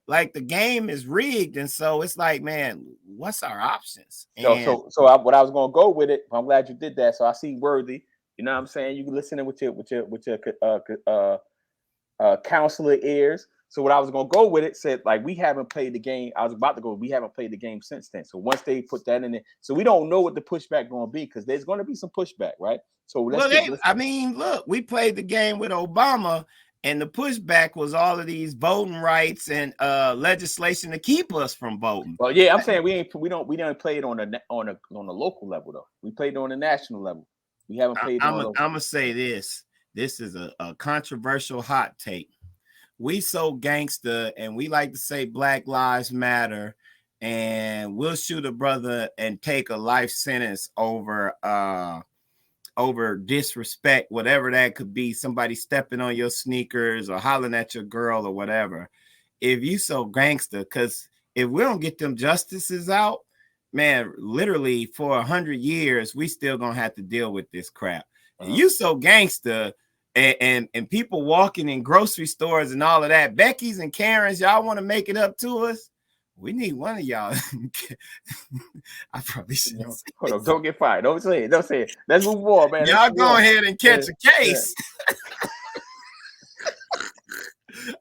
Like, the game is rigged, and so it's like, man, what's our options? So what I was gonna go with it. I'm glad you did that. So I see Worthy. You know what I'm saying? You can listen in with your counselor ears. So what I was gonna go with it said, like, we haven't played the game. I was about to go. We haven't played the game since then. So once they put that in there, so we don't know what the pushback gonna be, because there's gonna be some pushback, right? So look, we played the game with Obama, and the pushback was all of these voting rights and legislation to keep us from voting. Well, yeah, I'm saying we didn't play it on a local level though. We played it on a national level. We haven't played. I'm gonna say this. This is a controversial hot take. We so gangster, and we like to say Black Lives Matter, and we'll shoot a brother and take a life sentence over disrespect, whatever that could be, somebody stepping on your sneakers or hollering at your girl or whatever. If you so gangster, because if we don't get them justices out, man, literally for 100 years, we still gonna have to deal with this crap. You so gangster. And people walking in grocery stores and all of that, Becky's and Karen's, y'all want to make it up to us? We need one of y'all. I probably shouldn't say Hold on, don't get fired. Don't say it. Don't say it. Let's move on, man. y'all go ahead and catch a case.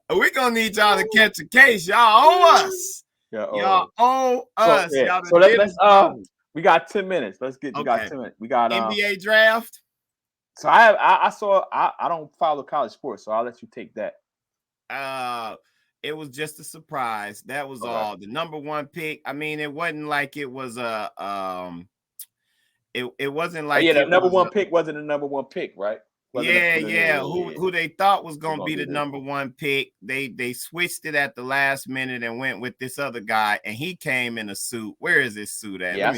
We're gonna need y'all to catch a case. Y'all owe us. Y'all owe us. So let's we got 10 minutes. Let's get we got 10 minutes. We got NBA draft. So I saw I don't follow college sports, so I'll let you take that. It was just a surprise. That was all. The number one pick. I mean, it wasn't like it was a it wasn't like the number one pick wasn't the number one pick, right? Who they thought was gonna be the number one pick. They switched it at the last minute and went with this other guy, and he came in a suit. Where is this suit at? Yeah, I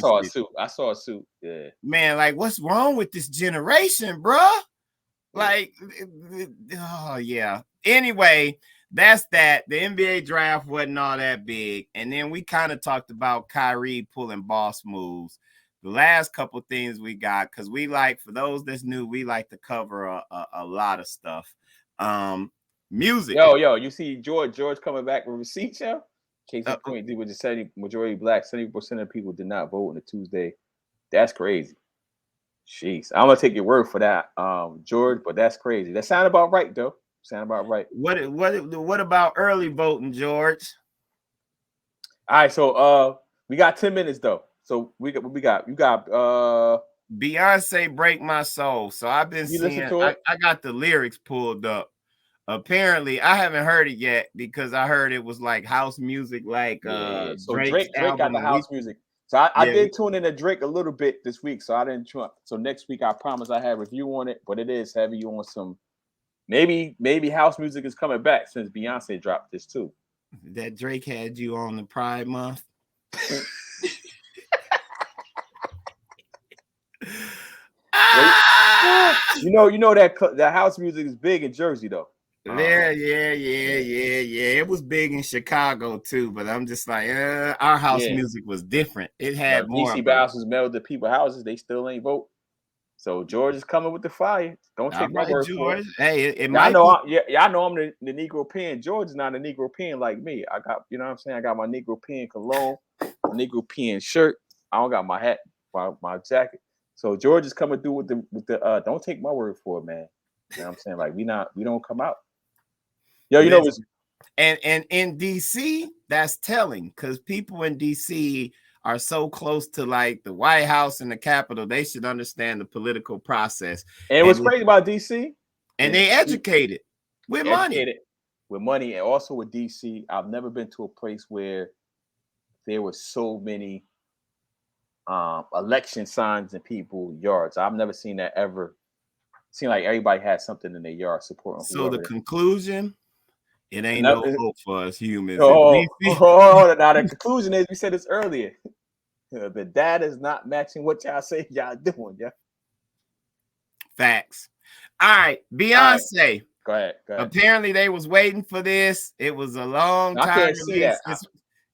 saw a suit. Yeah. Man, like, what's wrong with this generation, bruh? Like, oh yeah. Anyway, that's that. The NBA draft wasn't all that big. And then we kind of talked about Kyrie pulling boss moves. The last couple things we got, because we like, for those that's new, we like to cover a lot of stuff. Music. Yo, you see George coming back with receipts, yo? Case in point, with the 70 majority black, 70% of people did not vote on the Tuesday. That's crazy. Jeez. I'm gonna take your word for that, George, but that's crazy. That sound about right, though. Sound about right. What about early voting, George? All right, so we got 10 minutes though. So we got Beyonce Break My Soul. So I've been seeing I got the lyrics pulled up. Apparently, I haven't heard it yet because I heard it was like house music, like so Drake got the house music. So I did tune in to Drake a little bit this week, so I didn't try. So next week I promise I have a review on it, but it is heavy on some maybe house music is coming back since Beyonce dropped this too. That Drake had you on the Pride Month. You know that house music is big in Jersey though. Yeah. It was big in Chicago too, but I'm just like, our house music was different. It had more. DC houses melded to people's houses. They still ain't vote. So George is coming with the fire. Don't take my word for it. Hey, it might. I know I'm the Negropean. George is not a Negropean like me. I got, you know what I'm saying? I got my Negropean cologne, my Negropean shirt. I don't got my hat, my jacket. So George is coming through with the don't take my word for it, man. You know what I'm saying? Like we don't come out. Yo, you know what's and in DC, that's telling because people in DC are so close to like the White House and the Capitol, they should understand the political process. And what's crazy about DC? And they educated with money. With money, and also with DC, I've never been to a place where there were so many election signs in people's yards. I've never seen that ever. It seemed like everybody had something in their yard supporting. So the conclusion, it ain't no hope for us humans. Now the conclusion is, we said this earlier. The data is not matching what y'all say y'all doing, yeah. Facts. All right, Beyonce. All right. Go ahead. Apparently, they was waiting for this. It was a long time. I can't see that.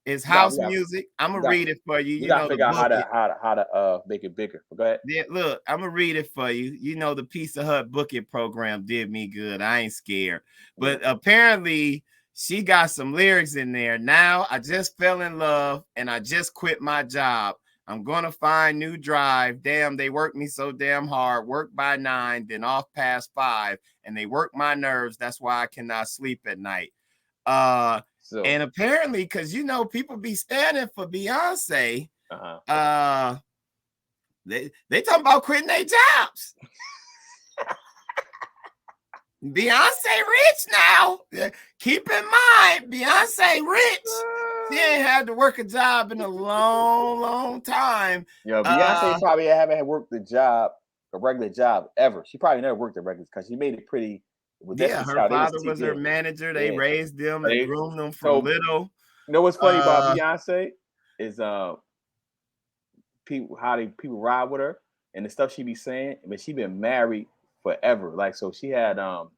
It's house music. I'm gonna read it for you. You gotta figure out how to make it bigger. Go ahead. Yeah, look, I'm gonna read it for you. You know, the Pizza Hut Book It program did me good. I ain't scared. But apparently, she got some lyrics in there. Now I just fell in love and I just quit my job. I'm gonna find new drive. Damn, they work me so damn hard. Work by 9, then off past 5, and they work my nerves. That's why I cannot sleep at night. And apparently, because you know, people be standing for Beyonce. They talking about quitting their jobs. Beyonce rich now. Keep in mind, Beyonce rich. She ain't had to work a job in a long time. Yo, Beyonce probably haven't worked a regular job ever. She probably never worked a regular because she made it pretty. Her father was her manager. They raised them, they groomed them from little. You know what's funny about Beyonce is people ride with her and the stuff she be saying. I mean, she been married forever. Like, so she had what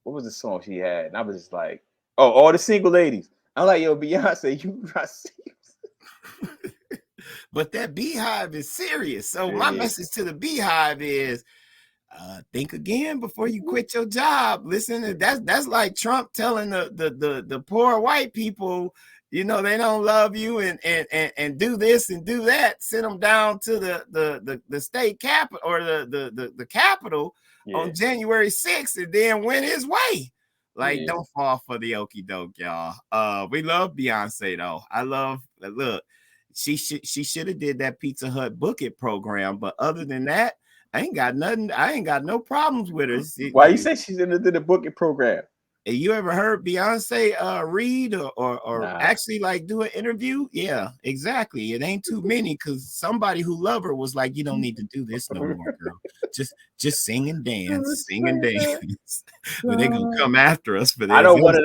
was the song she had? And I was just like, all the single ladies. I'm like, yo, Beyonce, you not serious. But that Beehive is serious. So my message to the Beehive is think again before you quit your job. Listen, that's like Trump telling the poor white people, you know, they don't love you and do this and do that. Send them down to the state capital or the capital on January 6th and then went his way. Like, don't fall for the okie doke, y'all. We love Beyonce though. I love look. She should have did that Pizza Hut Book It program, but other than that, I ain't got nothing. I ain't got no problems with her. Why you say she's in the Book It program? You ever heard Beyonce read or Nah. actually like do an interview? Yeah, exactly. It ain't too many because somebody who loved her was like, you don't need to do this no more, girl. Just sing and dance, sing and dance. But they gonna come after us for this. I know one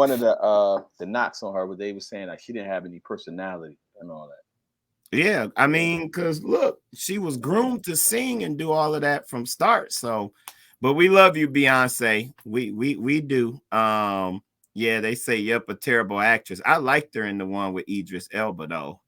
of the knocks on her, but they were saying like she didn't have any personality and all that. Yeah, I mean, because look, she was groomed to sing and do all of that from start. So, but we love you, Beyonce. We do. Yeah, they say yep, a terrible actress. I liked her in the one with Idris Elba though.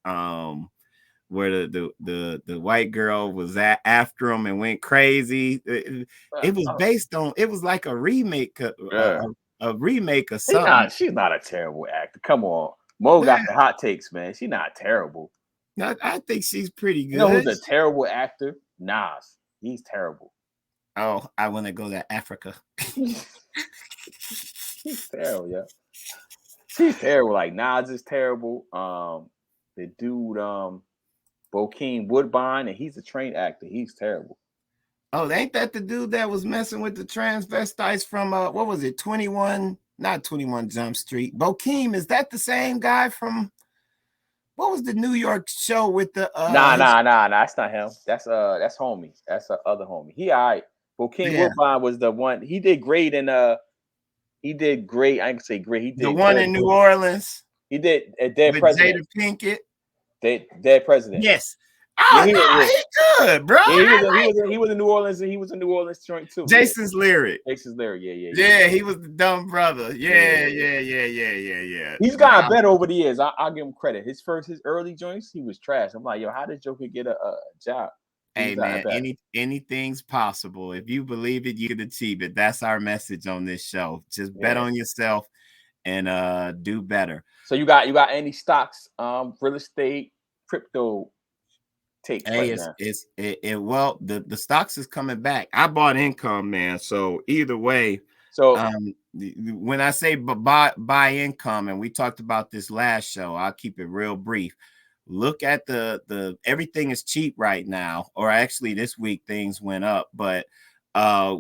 Where the white girl was after him and went crazy. It was based on. It was like a remake. A remake of something. She's not a terrible actor. Come on, Mo got the hot takes, man. She's not terrible. No, I think she's pretty good. You know who's a terrible actor? Nas. He's terrible. Oh, I want to go to Africa. She's terrible, yeah. She's terrible. Like Nas is terrible. The dude, Bokeem Woodbine, and he's a trained actor. He's terrible. Oh, ain't that the dude that was messing with the transvestites from what was it? 21, not 21 Jump Street. Bokeem, is that the same guy from what was the New York show with the Nah, that's not him. That's homie. That's the other homie. He all right. Bokeem Woodbine was the one. He did great in he did great. I can say great. He did the one in New Orleans. He did a Dead President. Jada Pinkett. Dead President. Yes. Oh, he good, bro. Yeah, he was in New Orleans, and he was in New Orleans joint too. Jason's Lyric. Yeah, he was the dumb brother. Yeah. He's gotten better over the years. I'll give him credit. His early joints, he was trash. I'm like, yo, how did Joker get a job? Hey man, anything's possible. If you believe it, you can achieve it. That's our message on this show. Just bet on yourself and do better. So you got any stocks, real estate, crypto takes? Hey, well, the stocks is coming back. I bought income, man. So either way, when I say buy income, and we talked about this last show, I'll keep it real brief. Look at the everything is cheap right now, or actually this week things went up, but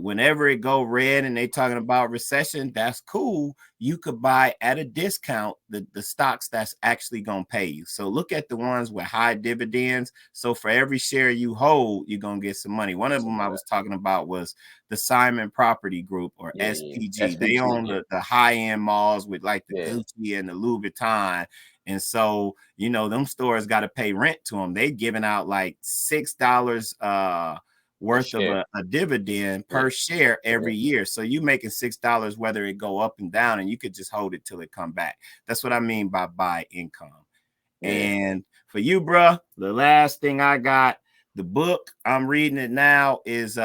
whenever it go red and they talking about recession, that's cool. You could buy at a discount the stocks that's actually gonna pay you. So look at the ones with high dividends. So for every share you hold, you're gonna get some money. One of them I was talking about was the Simon Property Group, or SPG. They own the high-end malls with like the Gucci and the Louis Vuitton. And so, you know, them stores got to pay rent to them. They giving out like $6 worth of a dividend per share every year. So you making $6 whether it go up and down, and you could just hold it till it come back. That's what I mean by buy income. And for you, bro, the last thing I got, the book, I'm reading it now, is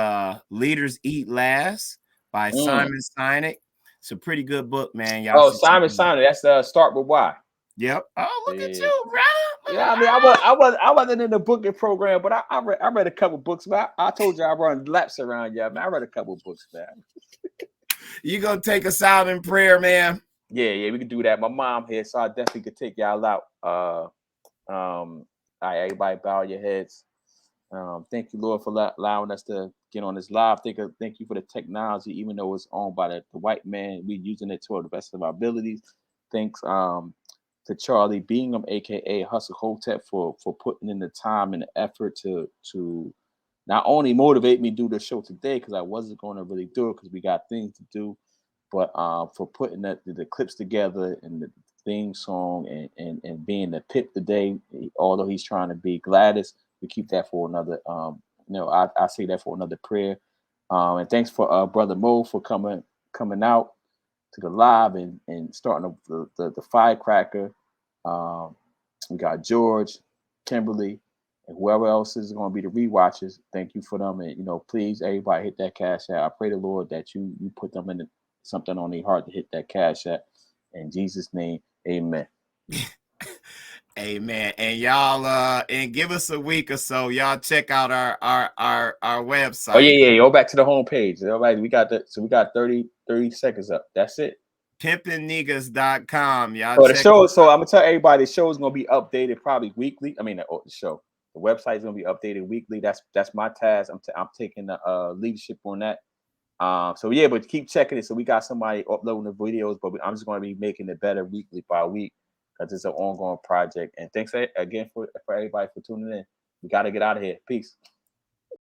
Leaders Eat Last by Simon Sinek. It's a pretty good book, man. Y'all Simon Sinek. That's Start With Why. Yep. Oh, look at you, bro. Yeah, I mean, I wasn't in the booking program, but I read a couple books. But I told you I run laps around you. Man, I read a couple books, man. You gonna take us out in prayer, man? Yeah, we can do that. My mom here, so I definitely could take y'all out. All right, everybody, bow your heads. Thank you, Lord, for allowing us to get on this live. Thank you for the technology, even though it's owned by the white man. We're using it to the best of our abilities. Thanks, to Charlie BIngham, aka Hustle Hotep, for putting in the time and the effort to not only motivate me to do the show today, because I wasn't going to really do it because we got things to do, but for putting the clips together and the theme song and being the pip today. Although he's trying to be Gladys, we keep that for another. I say that for another prayer. And thanks for Brother Mo for coming out to the live and starting the firecracker. We got George, Kimberly, and whoever else is going to be the rewatchers. Thank you for them, and please, everybody, hit that cash app. I pray the Lord that you put them in something on their heart to hit that cash app. In Jesus' name, amen. Amen. And y'all and give us a week or so. Y'all check out our website. Oh yeah. Go back to the homepage. All right, we got that. So we got 30 seconds up. That's it. pimpinnegus.com. Y'all So the check show. So I'm gonna tell everybody the show is gonna be updated probably weekly. I mean the show. The website is gonna be updated weekly. That's my task. I'm taking the leadership on that. So yeah, but keep checking it. So we got somebody uploading the videos, but I'm just going to be making it better weekly by week because it's an ongoing project. And thanks again for everybody for tuning in. We got to get out of here. Peace.